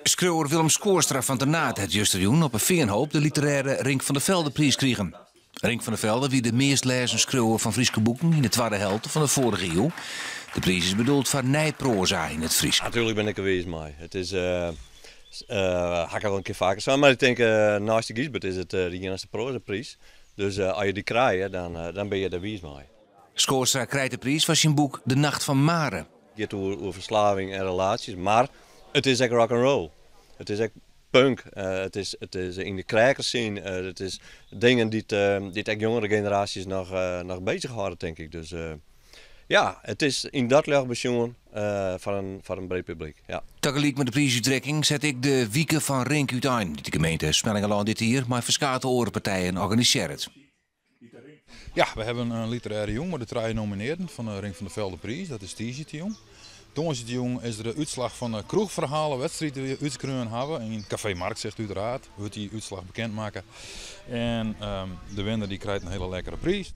Schreeuwer Willem Skoorstra van der Naad het justerjoen op een Veenhoop de literaire Rink van der Velde-prijs kregen. Rink van der Velde wie de meest lezen schreeuwer van Friese boeken in de tweede helft van de vorige eeuw. De prijs is bedoeld voor nijproza in het Fries. Natuurlijk ben ik er wees mee. Het is ga ik al een keer vaker zijn, maar ik denk naast de Giesbert is het de enige prozaprijs. Dus als je die krijgt, dan ben je er wees mee. Skoorstra krijgt de prijs voor zijn boek De Nacht van Mare. Het gaat over verslaving en relaties, maar het is echt rock and roll. Het is echt punk. Het is in de krijkers zien. Het is dingen die echt jongere generaties nog bezighouden, denk ik. Dus ja, het is in dat licht bezoen voor een breed publiek. Ja. Tegelijk met de prijsuitreiking zet ik de Wieken van Rink uiteen. Die de gemeente Smellingeland dit hier, maar verschillende orenpartijen organiseert. Ja, we hebben een literaire jong met de 3 nomineerden van de Rink van der Velde prijs. Dat is Tiesje jong. Donderdag jong is er de uitslag van de kroegverhalen wedstrijd die we uitgekregen hebben. In Café Markt zegt uiteraard, we die uitslag bekendmaken. En de winnaar die krijgt een hele lekkere prijs.